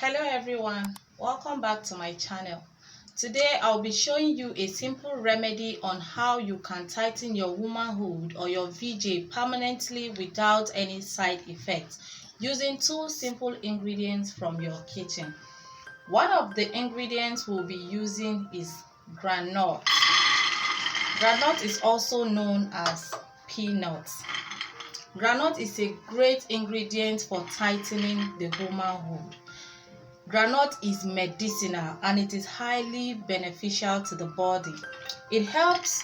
Hello everyone, welcome back to my channel. Today I'll be showing you a simple remedy on how you can tighten your womanhood or your VJ permanently without any side effects using two simple ingredients from your kitchen. One of the ingredients we'll be using is groundnut. Groundnut is also known as peanuts. Groundnut is a great ingredient for tightening the womanhood. Groundnut is medicinal and it is highly beneficial to the body. It helps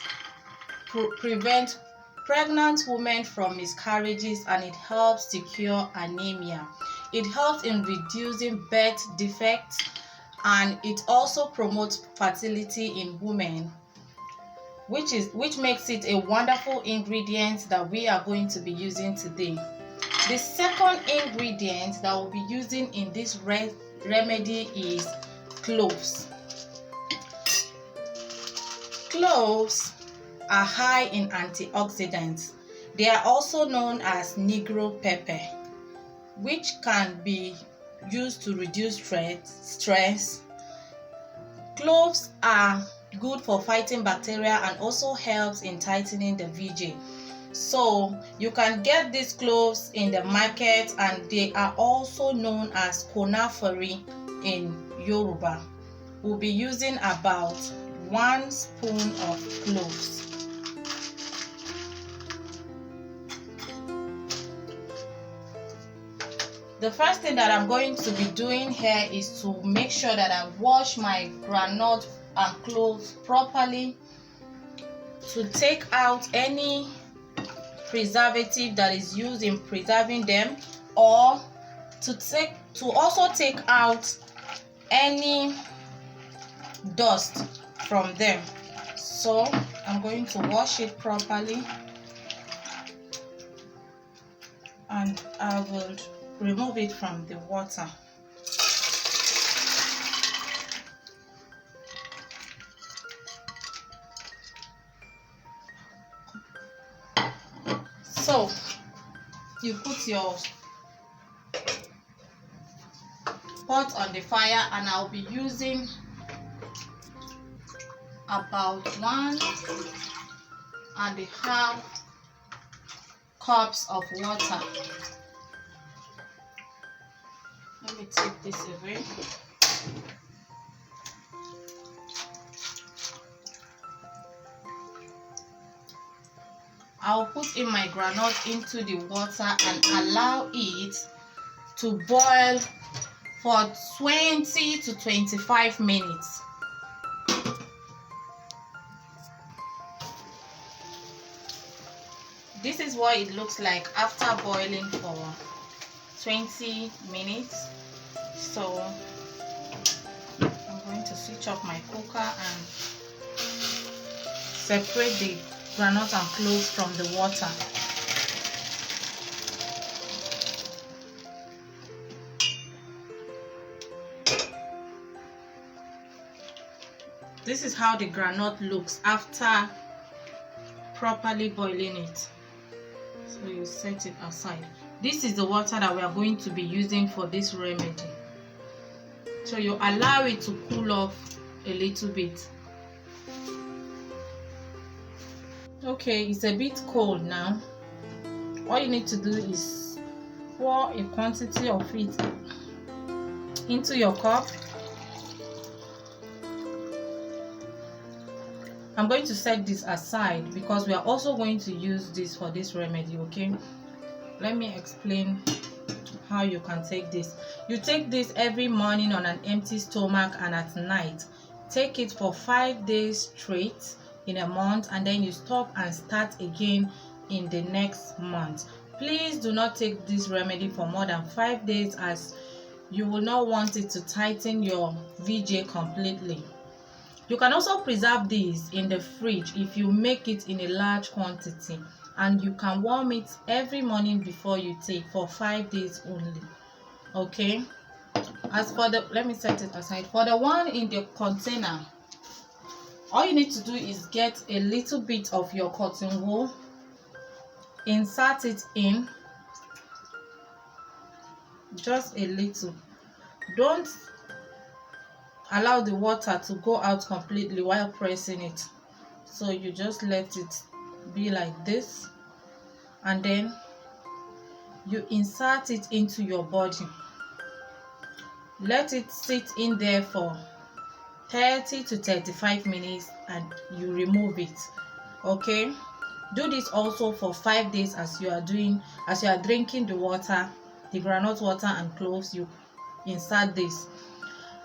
prevent pregnant women from miscarriages and it helps to cure anemia. It helps in reducing birth defects and it also promotes fertility in women, which makes it a wonderful ingredient that we are going to be using today. The second ingredient that we'll be using in this remedy is cloves. Cloves are high in antioxidants. They are also known as Negro pepper, which can be used to reduce stress. Cloves are good for fighting bacteria and also helps in tightening the VJ. So you can get these cloves in the market and they are also known as konafari in Yoruba. We'll be using about 1 spoon of cloves. The first thing that I'm going to be doing here is to make sure that I wash my groundnut and cloves properly to take out any preservative that is used in preserving them, or to also take out any dust from them. So I'm going to wash it properly and I will remove it from the water. So you put your pot on the fire and I'll be using about 1.5 cups of water. Let me take this away. I'll put in my groundnut into the water and allow it to boil for 20 to 25 minutes. This is what it looks like after boiling for 20 minutes. So I'm going to switch off my cooker and separate the groundnut and cloves from the water. This is how the groundnut looks after properly boiling it. So you set it aside. This is the water that we are going to be using for this remedy. So you allow it to cool off a little bit. Okay, it's a bit cold now. All you need to do is pour a quantity of it into your cup. I'm going to set this aside because we are also going to use this for this remedy, okay? Let me explain how you can take this. You take this every morning on an empty stomach and at night. Take it for 5 days straight in a month and then you stop and start again in the next month. Please do not take this remedy for more than 5 days as you will not want it to tighten your VJ completely. You can also preserve this in the fridge if you make it in a large quantity, and you can warm it every morning before you take for 5 days only. Okay, as for the, let me set it aside. For the one in the container, all you need to do is get a little bit of your cotton wool, insert it in, just a little, Don't allow the water to go out completely while pressing it. So you just let it be like this, and then you insert it into your body. Let it sit in there for 30 to 35 minutes and you remove it. Okay, do this also for 5 days as you are drinking the water, the groundnut water and cloves. You insert this.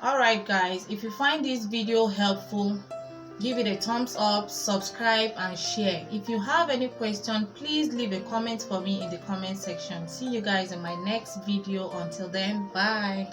All right guys, if you find this video helpful, give it a thumbs up, subscribe and share. If you have any question, please leave a comment for me in the comment section. See you guys in my next video. Until then, bye.